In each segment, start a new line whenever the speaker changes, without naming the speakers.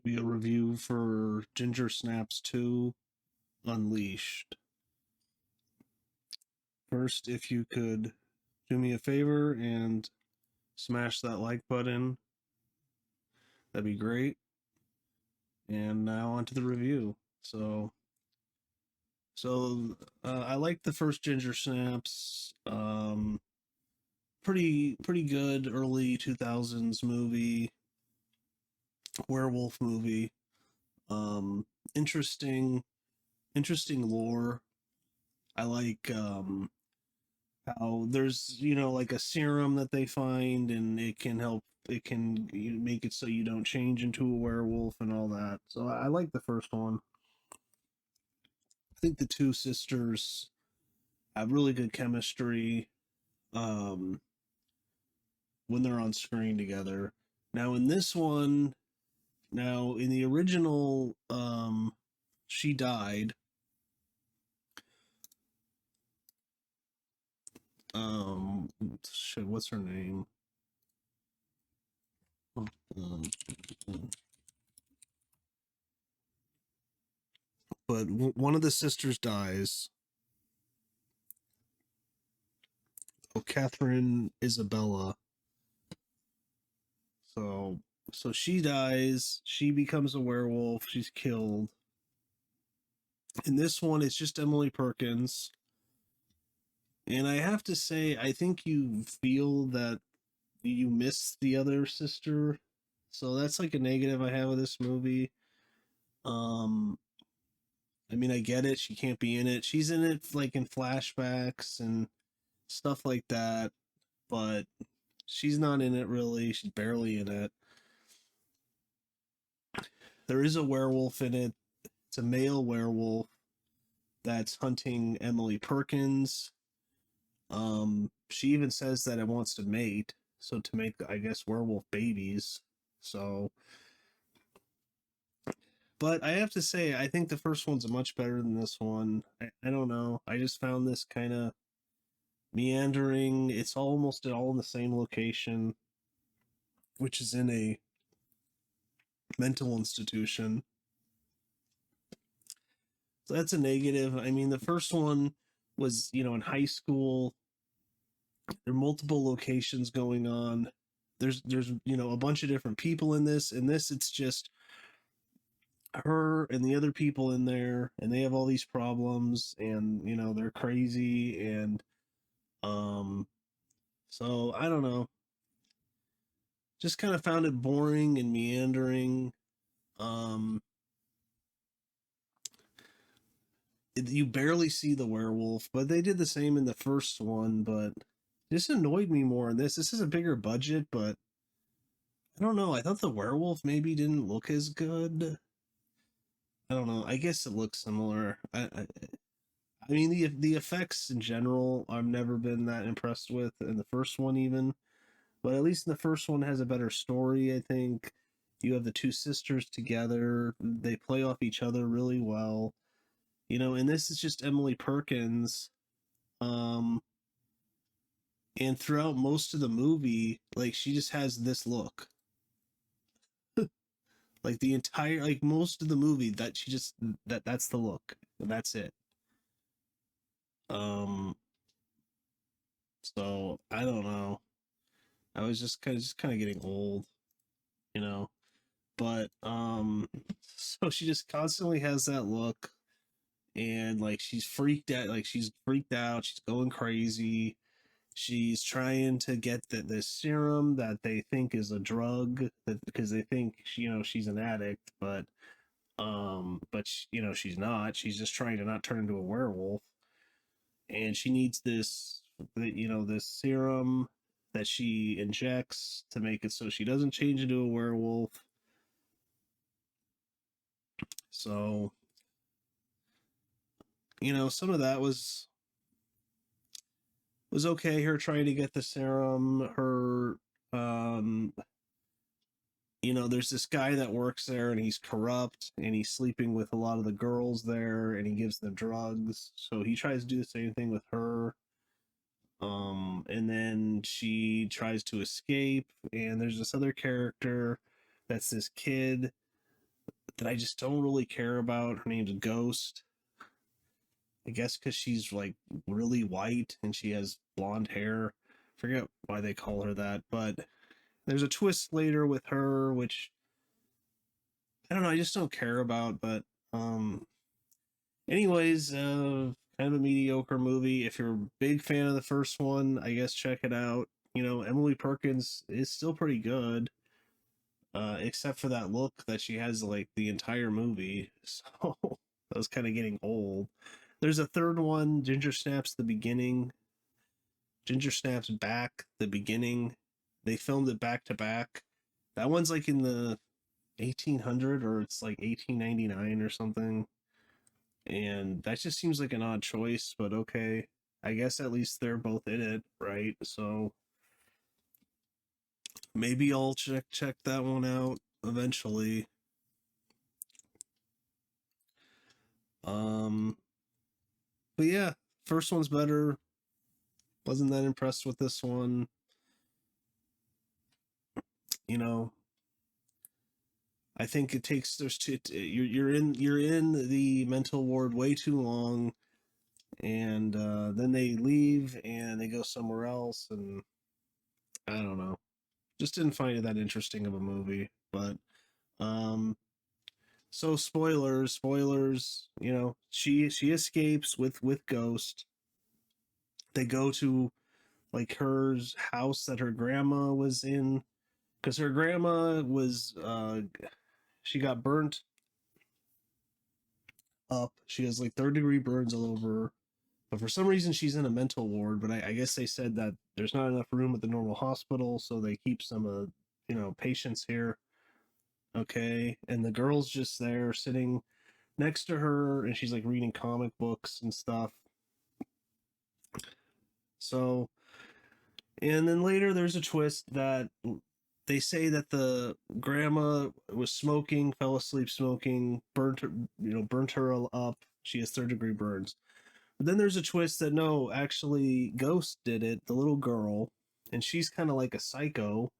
Be a review for Ginger Snaps 2 Unleashed. First, if you could do me a favor and smash that like button, that'd be great. And now on to the review. So I like the first Ginger Snaps. Pretty good early 2000s movie, werewolf movie. Um, interesting, interesting lore. I like how there's like a serum that they find, and it can help. It can make it so you don't change into a werewolf and all that. So I like the first one. I think the two sisters have really good chemistry um, when they're on screen together. Now in this one, now in the original, she died. Shit, what's her name? Um, but one of the sisters dies. Oh, Catherine Isabella. So so she dies. She becomes a werewolf. She's killed. In this one, it's just Emily Perkins. And I have to say, I think you feel that you miss the other sister. So that's like a negative I have with this movie. Um, I mean, I get it. She can't be in it. She's in it like in flashbacks and stuff like that, but she's not in it really. She's barely in it. There is a werewolf in it. It's a male werewolf that's hunting Emily Perkins. She even says that it wants to mate, so to make, I guess, werewolf babies. So, but I have to say, I think the first one's much better than this one. I don't know. I just found this kind of meandering. It's almost all in the same location, which is in a mental institution. So that's a negative. I mean, the first one was, in high school. There are multiple locations going on. There's a bunch of different people in this. In this, it's just her and the other people in there, and they have all these problems, and they're crazy, and um, so I don't know. Just kind of found it boring and meandering. Um, you barely see the werewolf, but they did the same in the first one. But this annoyed me more in this. This is a bigger budget, but I don't know. I thought the werewolf maybe didn't look as good. I don't know. I guess it looks similar. I mean the effects in general I've never been that impressed with in the first one even, but at least in the first one has a better story. I think you have the two sisters together. They play off each other really well. And this is just Emily Perkins. Um, and throughout most of the movie, like she just has this look. Like the entire like most of the movie that she just that's the look. And that's it. Um so I don't know. I was just kind of getting old, you know. But so she just constantly has that look, and like she's freaked out, she's going crazy. She's trying to get this serum that they think is a drug, that because they think she's an addict, but she's not. She's just trying to not turn into a werewolf, and she needs this serum that she injects to make it so she doesn't change into a werewolf. So some of that was okay. Her trying to get the serum. Her um there's this guy that works there, and he's corrupt, and he's sleeping with a lot of the girls there, and he gives them drugs, so he tries to do the same thing with her. And then she tries to escape, and there's this other character that's this kid that I just don't really care about. Her name's Ghost. I guess because she's like really white and she has blonde hair. Forget why they call her that, but there's a twist later with her, which I don't know. I just don't care about. But um, anyways, kind of a mediocre movie. If you're a big fan of the first one, I guess check it out. You know, Emily Perkins is still pretty good, except for that look that she has like the entire movie. So that was kind of getting old. There's a third one, Ginger Snaps the beginning. Ginger Snaps back the beginning. They filmed it back to back. That one's like in the 1800 or it's like 1899 or something. And that just seems like an odd choice, but okay. I guess at least they're both in it, right? So maybe I'll check that one out eventually. Um but yeah, first one's better. Wasn't that impressed with this one. You know, I think it takes there's two. You're in the mental ward way too long, and then they leave and they go somewhere else, and I don't know. Just didn't find it that interesting of a movie. But um, so spoilers. You know, she escapes with Ghost. They go to like her house that her grandma was in because her grandma was she got burnt up. She has like third-degree burns all over her. But for some reason, she's in a mental ward. But I guess they said that there's not enough room at the normal hospital, so they keep some patients here. Okay, and the girl's just there sitting next to her, and she's like reading comic books and stuff. So, and then later there's a twist that they say that the grandma was smoking, fell asleep smoking, burnt her up. She has third-degree burns. But then there's a twist that no, actually, Ghost did it, the little girl, and she's kind of like a psycho,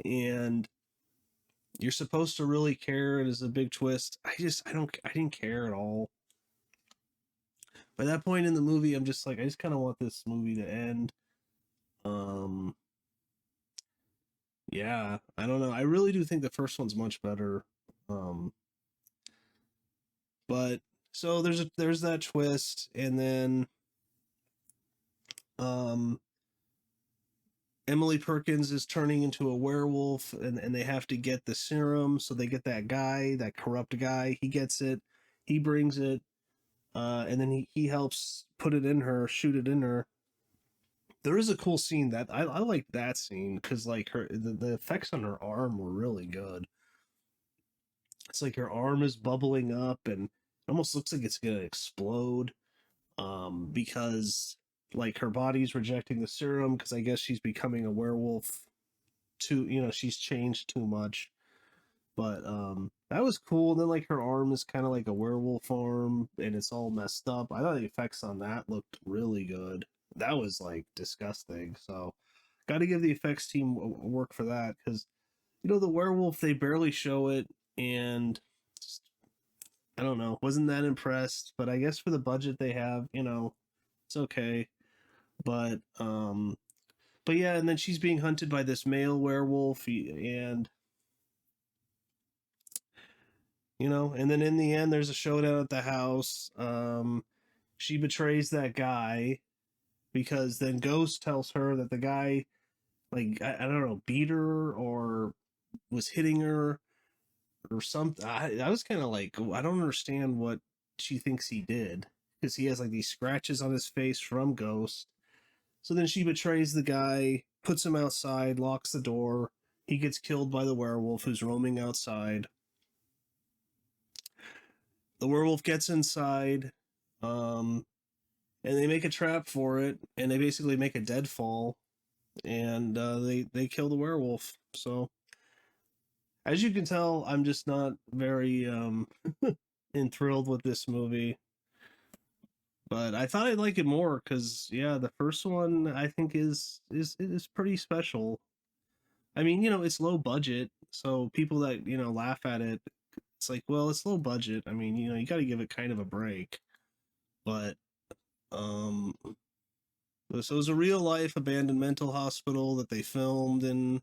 and you're supposed to really care. It is a big twist. I didn't care at all. By that point in the movie, I'm just like, I just kind of want this movie to end. Um, yeah, I don't know. I really do think the first one's much better. Um, but so there's that twist, and then um Emily Perkins is turning into a werewolf, and they have to get the serum. So they get that guy, that corrupt guy. He gets it. He brings it. And then he helps put it in her, shoot it in her. There is a cool scene that I like that scene because like the effects on her arm were really good. It's like her arm is bubbling up and it almost looks like it's gonna explode. Because like her body's rejecting the serum because I guess she's becoming a werewolf too, she's changed too much. But that was cool. And then like her arm is kind of like a werewolf arm and it's all messed up. I thought the effects on that looked really good. That was like disgusting. So got to give the effects team work for that because the werewolf, they barely show it, and just, I don't know, wasn't that impressed. But I guess for the budget they have, it's okay. But but yeah, and then she's being hunted by this male werewolf, and and then in the end there's a showdown at the house. She betrays that guy because then Ghost tells her that the guy, like, I don't know, beat her or was hitting her or something. I was kind of like, I don't understand what she thinks he did because he has like these scratches on his face from Ghost. So then she betrays the guy, puts him outside, locks the door. He gets killed by the werewolf who's roaming outside. The werewolf gets inside, and they make a trap for it, and they basically make a deadfall, and they kill the werewolf. So, as you can tell, I'm just not very enthralled with this movie. But I thought I'd like it more because yeah, the first one I think is pretty special. I mean, it's low budget, so people that laugh at it, it's like, well, it's low budget. I mean, you got to give it kind of a break. But um, so it was a real life abandoned mental hospital that they filmed and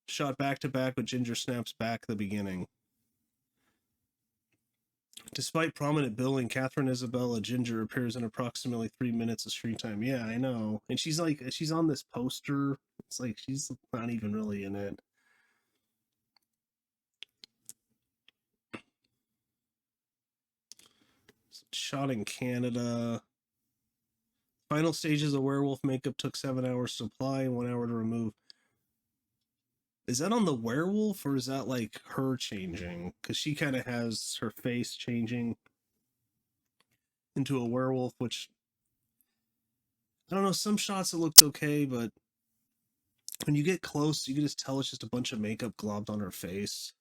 shot back to back with Ginger Snaps back at the beginning. Despite prominent billing, Catherine Isabella Ginger appears in approximately 3 minutes of screen time. Yeah, I know. And she's on this poster. It's like she's not even really in it. Shot in Canada. Final stages of werewolf makeup took 7 hours to apply and 1 hour to remove. Is that on the werewolf or is that like her changing? Because she kind of has her face changing into a werewolf, which I don't know. Some shots it looked okay, but when you get close, you can just tell it's just a bunch of makeup globbed on her face.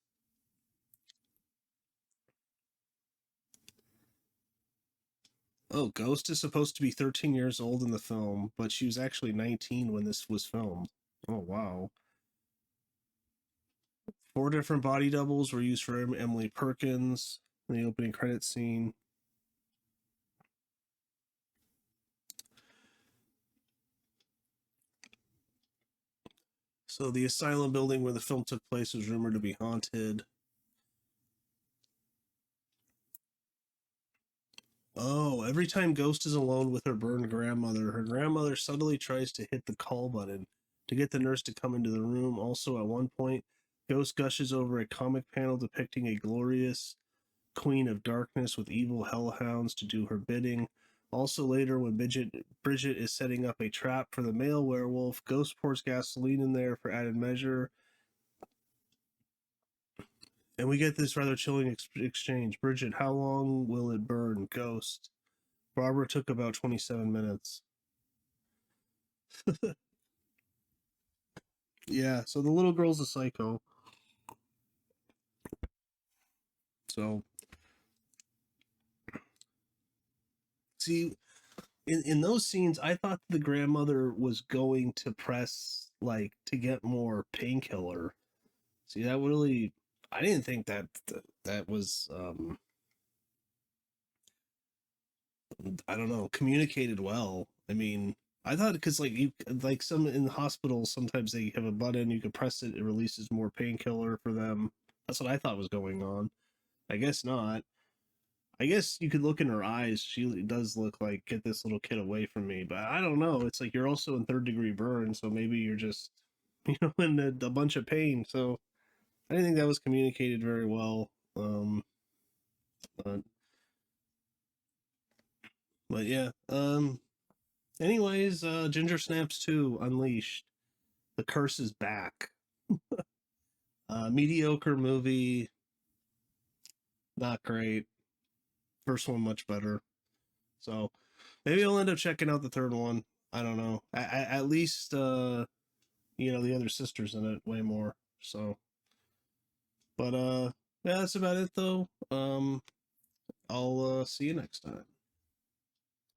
Oh, Ghost is supposed to be 13 years old in the film, but she was actually 19 when this was filmed. Oh, wow. 4 different body doubles were used for Emily Perkins in the opening credit scene. So the asylum building where the film took place was rumored to be haunted. Oh, every time Ghost is alone with her burned grandmother, her grandmother subtly tries to hit the call button to get the nurse to come into the room. Also, at one point, Ghost gushes over a comic panel depicting a glorious queen of darkness with evil hellhounds to do her bidding. Also, later, when Brigitte is setting up a trap for the male werewolf, Ghost pours gasoline in there for added measure. And we get this rather chilling exchange. Brigitte, how long will it burn? Ghost. Barbara took about 27 minutes. Yeah, so the little girl's a psycho. So, see, in those scenes, I thought the grandmother was going to press, like, to get more painkiller. See, that really, I didn't think that was, I don't know, communicated well. I mean, I thought because like some in the hospitals sometimes they have a button you can press it, it releases more painkiller for them. That's what I thought was going on. I guess not. I guess you could look in her eyes. She does look like get this little kid away from me, but I don't know. It's like you're also in third-degree burn, so maybe you're just in a bunch of pain. So I didn't think that was communicated very well. But, but yeah. Anyways, Ginger Snaps 2 Unleashed. The Curse is Back. Mediocre movie, not great. First one much better. So maybe I'll end up checking out the third one. I don't know. At least the other sisters in it way more. So, but yeah, that's about it though. I'll see you next time.